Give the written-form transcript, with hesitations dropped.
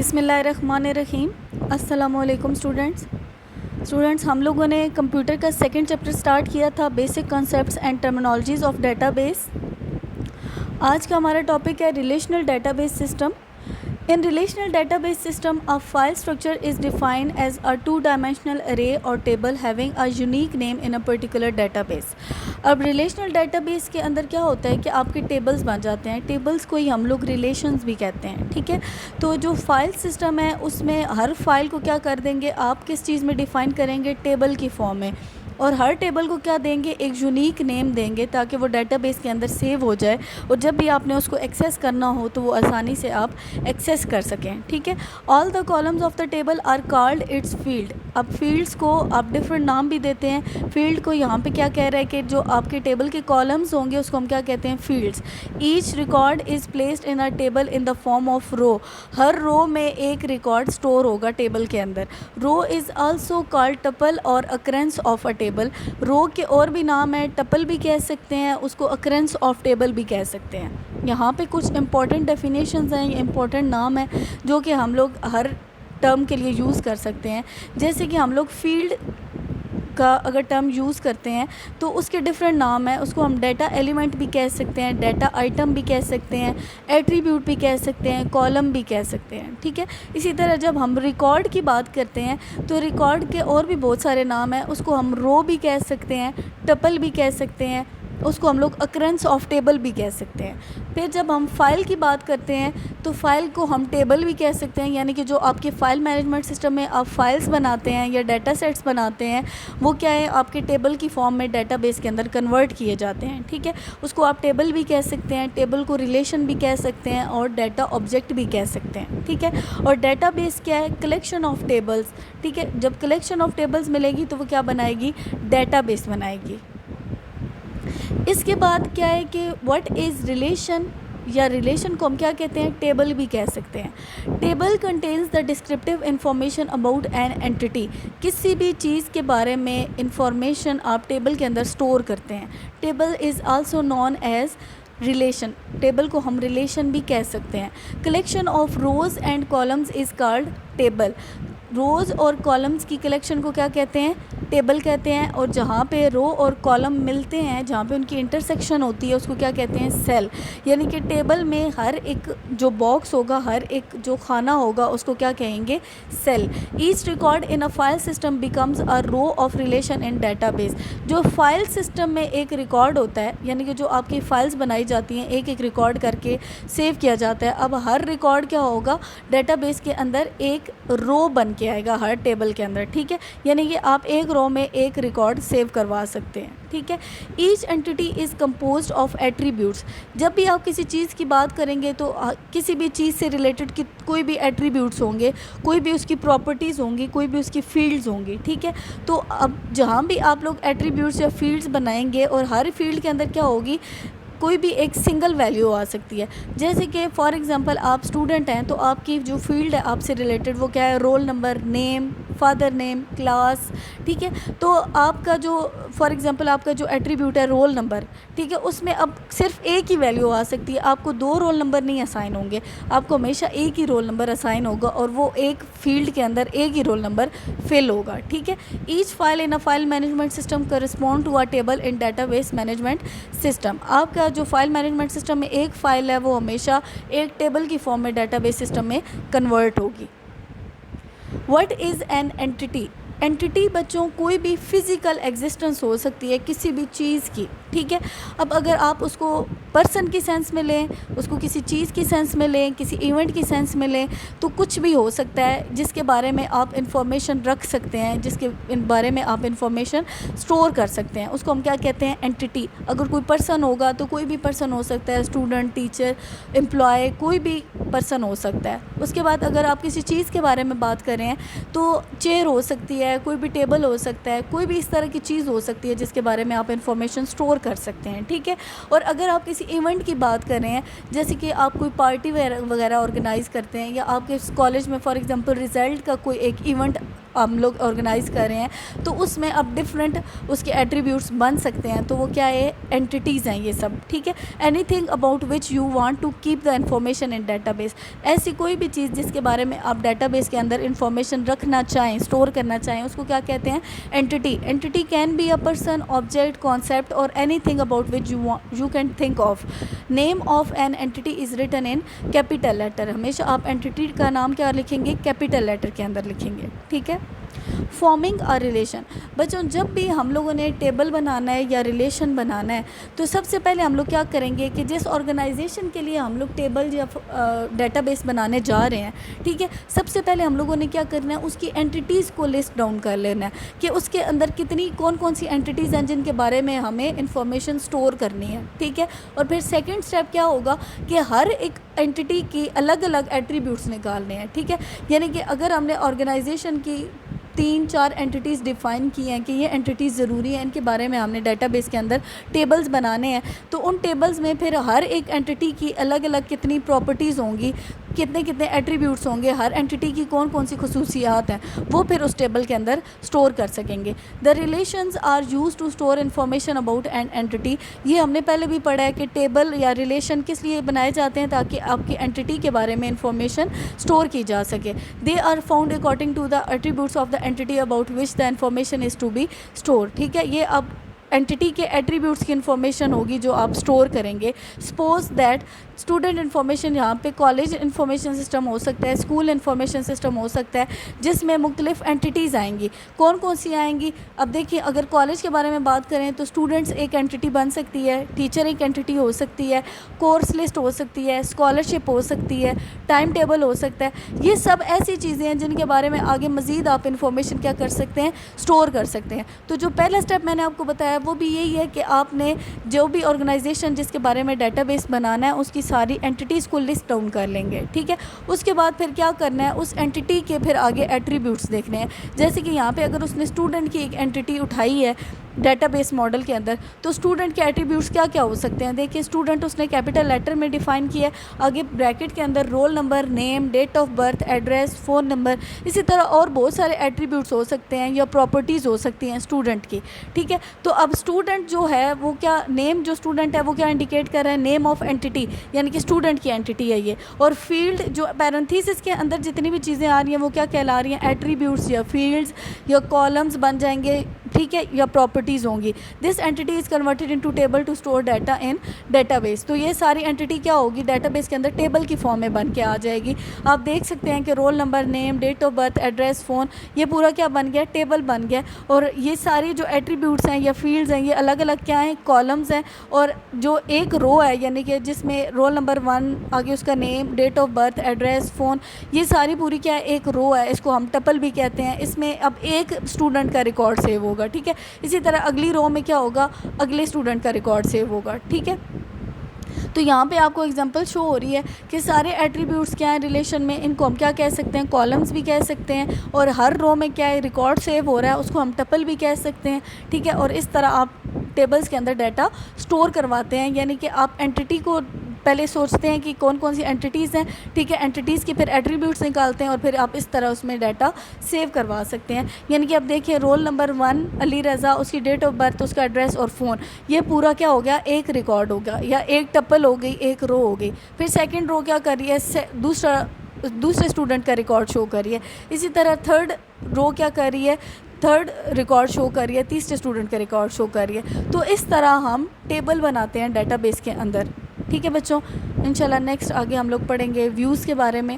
بسم اللہ الرحمن الرحیم. السلام علیکم اسٹوڈنٹس ہم لوگوں نے کمپیوٹر کا سیکنڈ چیپٹر سٹارٹ کیا تھا basic concepts and terminologies of data base. آج کا ہمارا ٹاپک ہے relational data base system. In relational database system, a file structure is defined as a two-dimensional array or table having a unique name in a particular database. اب relational data base کے اندر کیا ہوتا ہے کہ آپ کے tables بن جاتے ہیں. ٹیبلز کو ہی ہم لوگ ریلیشنز بھی کہتے ہیں, ٹھیک ہے. تو جو فائل سسٹم ہے اس میں ہر فائل کو کیا کر دیں گے, آپ کس چیز میں ڈیفائن کریں گے, ٹیبل کی فارم میں, اور ہر ٹیبل کو کیا دیں گے, ایک یونیک نیم دیں گے تاکہ وہ ڈیٹا بیس کے اندر سیو ہو جائے اور جب بھی آپ نے اس کو ایکسیس کرنا ہو تو وہ آسانی سے آپ ایکسیس کر سکیں, ٹھیک ہے. All the columns of the table are called its field. اب فیلڈس کو آپ ڈفرینٹ نام بھی دیتے ہیں. فیلڈ کو یہاں پہ کیا کہہ رہا ہے کہ جو آپ کے ٹیبل کے کالمز ہوں گے اس کو ہم کیا کہتے ہیں, fields. Each record is placed in a table in the form of row. ہر رو میں ایک ریکارڈ اسٹور ہوگا ٹیبل کے اندر. Row is also called tuple or occurrence of a table. Row کے اور بھی نام ہے, ٹپل بھی کہہ سکتے ہیں, اس کو اکرنس آف ٹیبل بھی کہہ سکتے ہیں. یہاں پہ کچھ امپورٹنٹ ڈیفینیشنز ہیں, امپورٹنٹ نام ہیں جو کہ ہم لوگ ہر ٹرم کے لیے یوز کر سکتے ہیں. جیسے کہ ہم لوگ فیلڈ کا اگر ٹرم یوز کرتے ہیں تو اس کے ڈفرینٹ نام ہیں. اس کو ہم ڈیٹا ایلیمنٹ بھی کہہ سکتے ہیں, ڈیٹا آئٹم بھی کہہ سکتے ہیں, ایٹریبیوٹ بھی کہہ سکتے ہیں, کالم بھی کہہ سکتے ہیں, ٹھیک ہے. اسی طرح جب ہم ریکارڈ کی بات کرتے ہیں تو ریکارڈ کے اور بھی بہت سارے نام ہیں. اس کو ہم رو بھی کہہ سکتے ہیں, ٹپل بھی کہہ سکتے ہیں, اس کو ہم لوگ اکرنس آف ٹیبل بھی کہہ سکتے ہیں. پھر جب ہم فائل کی بات کرتے ہیں تو فائل کو ہم ٹیبل بھی کہہ سکتے ہیں, یعنی کہ جو آپ کے فائل مینجمنٹ سسٹم میں آپ فائلز بناتے ہیں یا ڈیٹا سیٹس بناتے ہیں وہ کیا ہے, آپ کے ٹیبل کی فارم میں ڈیٹا بیس کے اندر کنورٹ کیے جاتے ہیں, ٹھیک ہے. اس کو آپ ٹیبل بھی کہہ سکتے ہیں, ٹیبل کو ریلیشن بھی کہہ سکتے ہیں اور ڈیٹا آبجیکٹ بھی کہہ سکتے ہیں, ٹھیک ہے. اور ڈیٹا بیس کیا ہے, کلیکشن آف ٹیبلز, ٹھیک ہے. جب کلیکشن آف ٹیبلز ملے گی تو وہ کیا بنائے گی, ڈیٹا بیس بنائے گی. اس کے بعد کیا ہے کہ واٹ از ریلیشن, یا ریلیشن کو ہم کیا کہتے ہیں, ٹیبل بھی کہہ سکتے ہیں. Table contains the descriptive information about an anti. کسی بھی چیز کے بارے میں انفارمیشن آپ ٹیبل کے اندر اسٹور کرتے ہیں. Table is also known as relation. Table کو ہم ریلیشن بھی کہہ سکتے ہیں. Collection of rows and columns is called table. Rows اور کالمز کی کلیکشن کو کیا کہتے ہیں, ٹیبل کہتے ہیں. اور جہاں پہ رو اور کالم ملتے ہیں, جہاں پہ ان کی انٹرسیکشن ہوتی ہے اس کو کیا کہتے ہیں, سیل. یعنی کہ ٹیبل میں ہر ایک جو باکس ہوگا, ہر ایک جو خانہ ہوگا اس کو کیا کہیں گے, cell. Each record in a file system becomes a row of relation in database. جو فائل سسٹم میں ایک ریکارڈ ہوتا ہے, یعنی کہ جو آپ کی فائلز بنائی جاتی ہیں ایک ایک ریکارڈ کر کے سیو کیا جاتا ہے. اب ہر ریکارڈ کیا ہوگا, ڈیٹا بیس کے اندر ایک رو بن کے آئے گا ہر ٹیبل کے اندر, ٹھیک ہے. یعنی کہ آپ ایک رو میں ایک ریکارڈ سیو کروا سکتے ہیں, ٹھیک ہے. Each entity is composed of attributes. جب بھی آپ کسی چیز کی بات کریں گے تو کسی بھی چیز سے ریلیٹڈ کوئی بھی ایٹریبیوٹس ہوں گے, کوئی بھی اس کی پراپرٹیز ہوں گی, کوئی بھی اس کی فیلڈز ہوں گی, ٹھیک ہے. تو اب جہاں بھی آپ لوگ ایٹریبیوٹس یا فیلڈز بنائیں گے اور ہر فیلڈ کے اندر کیا ہوگی, کوئی بھی ایک سنگل ویلیو آ سکتی ہے. جیسے کہ فار ایگزامپل آپ اسٹوڈنٹ ہیں تو آپ کی جو فیلڈ ہے آپ سے ریلیٹڈ وہ کیا ہے, رول نمبر, نیم, فادر نیم, کلاس, ٹھیک ہے. تو آپ کا جو فار ایگزامپل آپ کا جو ایٹریبیوٹ ہے رول نمبر, ٹھیک ہے, اس میں اب صرف ایک ہی ویلیو آ سکتی ہے. آپ کو دو رول نمبر نہیں اسائن ہوں گے, آپ کو ہمیشہ ایک ہی رول نمبر اسائن ہوگا اور وہ ایک فیلڈ کے اندر ایک ہی رول نمبر فل ہوگا, ٹھیک ہے. Each file in a file management system correspond to a table in database management system. آپ کا جو فائل مینجمنٹ سسٹم میں ایک فائل ہے وہ ہمیشہ ایک ٹیبل کی فارم میں ڈیٹا بیس سسٹم میں کنورٹ ہوگی. What is an entity. Entity بچوں کوئی بھی فزیکل ایگزسٹنس ہو سکتی ہے کسی بھی چیز کی, ٹھیک ہے. اب اگر آپ اس کو پرسن کی سینس میں لیں, اس کو کسی چیز کی سینس میں لیں, کسی ایونٹ کی سینس میں لیں, تو کچھ بھی ہو سکتا ہے جس کے بارے میں آپ انفارمیشن رکھ سکتے ہیں, جس کے بارے میں آپ انفارمیشن اسٹور کر سکتے ہیں, اس کو ہم کیا کہتے ہیں, اینٹی. اگر کوئی پرسن ہوگا تو کوئی بھی پرسن ہو سکتا ہے, اسٹوڈنٹ, ٹیچر, امپلائی, کوئی بھی پرسن ہو سکتا ہے. اس کے بعد اگر آپ کسی چیز کے بارے میں بات کر رہے ہیں تو چیئر ہو سکتی ہے, کوئی بھی ٹیبل ہو سکتا ہے, کوئی بھی اس طرح کی چیز ہو سکتی ہے جس کے بارے میں آپ انفارمیشن اسٹور کر سکتے ہیں. ٹھیک ہے. اور اگر آپ کسی ایونٹ کی بات کر رہے ہیں, جیسے کہ آپ کوئی پارٹی وغیرہ آرگنائز کرتے ہیں, یا آپ کے کالج میں فار ایگزامپل ریزلٹ کا کوئی ایک ایونٹ ہم لوگ آرگنائز کر رہے ہیں, تو اس میں اب ڈفرینٹ اس کے ایٹریبیوٹس بن سکتے ہیں. تو وہ کیا ہے, اینٹیز ہیں یہ سب. ٹھیک ہے. Anything about which you want to keep the information in database, ایسی کوئی بھی چیز جس کے بارے میں آپ ڈیٹا بیس کے اندر انفارمیشن رکھنا چاہیں, اسٹور کرنا چاہیں, اس کو کیا کہتے ہیں, entity. Entity can be a person, object, concept اور anything about which you can think of. Name of an entity is written in capital letter. ہمیشہ آپ اینٹی کا نام کیا لکھیں گے, کیپیٹل لیٹر کے اندر لکھیں گے. ٹھیک ہے. فارمنگ آ ریلیشن. بچوں جب بھی ہم لوگوں نے ٹیبل بنانا ہے یا ریلیشن بنانا ہے, تو سب سے پہلے ہم لوگ کیا کریں گے کہ جس آرگنائزیشن کے لیے ہم لوگ ٹیبل یا ڈیٹا بیس بنانے جا رہے ہیں, ٹھیک ہے, سب سے پہلے ہم لوگوں نے کیا کرنا ہے, اس کی اینٹیز کو لسٹ ڈاؤن کر لینا ہے کہ اس کے اندر کون سی اینٹیز ہیں جن کے بارے میں ہمیں انفارمیشن اسٹور کرنی ہے. ٹھیک ہے. اور پھر سیکنڈ اسٹیپ کیا ہوگا کہ ہر ایک اینٹی کی الگ الگ ایٹریبیوٹس نکالنے ہیں. ٹھیک ہے. یعنی کہ اگر ہم نے آرگنائزیشن کی 3-4 اینٹیز ڈیفائن کی ہیں کہ یہ اینٹیز ضروری ہیں, ان کے بارے میں ہم نے ڈیٹا بیس کے اندر ٹیبلز بنانے ہیں, تو ان ٹیبلز میں پھر ہر ایک اینٹی کی الگ الگ کتنی پراپرٹیز ہوں گی, کتنے ایٹریبیوٹس ہوں گے, ہر اینٹی کی کون سی خصوصیات ہیں, وہ پھر اس ٹیبل کے اندر اسٹور کر سکیں گے. The relations are used to store information about an entity. یہ ہم نے پہلے بھی پڑھا ہے کہ ٹیبل یا ریلیشن کس لیے بنائے جاتے ہیں, تاکہ آپ کی اینٹی کے بارے میں انفارمیشن اسٹور کی جا سکے. They are found according to the attributes of the entity about which the information is to be store. ٹھیک ہے. یہ اب اینٹی کے ایٹریبیوٹس کی انفارمیشن ہوگی جو آپ اسٹور کریں گے. سپوز دیٹ اسٹوڈنٹ انفارمیشن, یہاں پہ کالج انفارمیشن سسٹم ہو سکتا ہے, اسکول انفارمیشن سسٹم ہو سکتا ہے, جس میں مختلف اینٹیز آئیں گی. کون سی آئیں گی؟ اب دیکھیے, اگر کالج کے بارے میں بات کریں تو اسٹوڈنٹس ایک اینٹی بن سکتی ہے, ٹیچر ایک اینٹی ہو سکتی ہے, کورس لسٹ ہو سکتی ہے, اسکالرشپ ہو سکتی ہے, ٹائم ٹیبل ہو سکتا ہے. یہ سب ایسی چیزیں ہیں جن کے بارے میں آگے مزید آپ انفارمیشن کیا کر سکتے ہیں, اسٹور کر سکتے ہیں. تو جو پہلا اسٹیپ میں نے آپ کو بتایا وہ بھی یہی ہے کہ آپ نے جو بھی آرگنائزیشن جس کے بارے میں ڈیٹا بیس بنانا ہے, اس کی ساری اینٹیز کو لسٹ ڈاؤن کر لیں گے. ٹھیک ہے. اس کے بعد پھر کیا کرنا ہے, اس اینٹی کے پھر آگے ایٹریبیوٹس دیکھنے ہیں. جیسے کہ یہاں پہ اگر اس نے اسٹوڈنٹ کی ایک اینٹی اٹھائی ہے ڈیٹا بیس ماڈل کے اندر, تو اسٹوڈنٹ کے ایٹریبیوٹس کیا ہو سکتے ہیں. دیکھیے, اسٹوڈنٹ اس نے کیپیٹل لیٹر میں ڈیفائن کیا ہے, آگے بریکٹ کے اندر roll number, name, date of birth, address, phone number, اسی طرح اور بہت سارے ایٹریبیوٹس ہو سکتے ہیں یا پراپرٹیز ہو سکتی ہیں اسٹوڈنٹ کی. ٹھیک ہے. تو اب اسٹوڈنٹ جو ہے وہ کیا, نیم جو اسٹوڈنٹ ہے وہ کیا انڈیکیٹ کر رہا ہے, نیم آف اینٹی, یعنی کہ اسٹوڈنٹ کی اینٹی ہے یہ. اور فیلڈ جو پیرنتھیسس کے اندر جتنی بھی چیزیں آ رہی ہیں وہ کیا کہلا رہی ہیں, ایٹریبیوٹس یا فیلڈز یا کالمز بن جائیں گے. ٹھیک ہے. یا پراپرٹیز ہوں گی. This entity is converted into table to store data in database. تو یہ ساری اینٹی کیا ہوگی, ڈیٹا بیس کے اندر ٹیبل کی فارم میں بن کے آ جائے گی. آپ دیکھ سکتے ہیں کہ roll number, name, date of birth, address, phone, یہ پورا کیا بن گیا, ٹیبل بن گیا. اور یہ ساری جو ایٹریبیوٹس ہیں یا فیلڈز ہیں یہ الگ الگ کیا ہیں, کالمز ہیں. اور جو ایک رو ہے, یعنی کہ جس میں رول نمبر 1 آگے اس کا name, date of birth, address, phone, یہ ساری پوری کیا ہے, ایک رو ہے. اس کو ہم ٹپل بھی کہتے ہیں. اس میں اب ایک اسٹوڈنٹ کا ریکارڈ سیو ہوگا. ٹھیک ہے. اسی طرح اگلی رو میں کیا ہوگا, اگلے اسٹوڈنٹ کا ریکارڈ سیو ہوگا. ٹھیک ہے. تو یہاں پہ آپ کو ایگزامپل شو ہو رہی ہے کہ سارے ایٹریبیوٹس کیا ہیں ریلیشن میں, ان کو ہم کیا کہہ سکتے ہیں, کالمز بھی کہہ سکتے ہیں. اور ہر رو میں کیا ہے, ریکارڈ سیو ہو رہا ہے, اس کو ہم ٹپل بھی کہہ سکتے ہیں. ٹھیک ہے. اور اس طرح آپ ٹیبلز کے اندر ڈیٹا اسٹور کرواتے ہیں. یعنی کہ آپ اینٹی کو پہلے سوچتے ہیں کہ کون سی اینٹیز ہیں. ٹھیک ہے. اینٹیز کے پھر ایٹریبیوٹس نکالتے ہیں اور پھر آپ اس طرح اس میں ڈیٹا سیو کروا سکتے ہیں. یعنی کہ اب دیکھیے, رول نمبر 1 علی رضا, اس کی ڈیٹ آف برتھ, اس کا ایڈریس اور فون, یہ پورا کیا ہو گیا, ایک ریکارڈ ہو گیا یا ایک ٹپل ہو گئی, ایک رو ہو گئی. پھر سیکنڈ رو کیا کر رہی ہے, دوسرے اسٹوڈنٹ کا ریکارڈ شو کر رہی ہے. اسی طرح تھرڈ رو کیا کر رہی ہے, تھرڈ ریکارڈ شو کر رہی ہے, تیسرے اسٹوڈنٹ کا ریکارڈ شو کر رہی ہے. تو اس طرح ہم ٹیبل بناتے ہیں ڈیٹا بیس کے اندر. ٹھیک ہے بچوں. انشاءاللہ نیکسٹ آگے ہم لوگ پڑھیں گے ویوز کے بارے میں.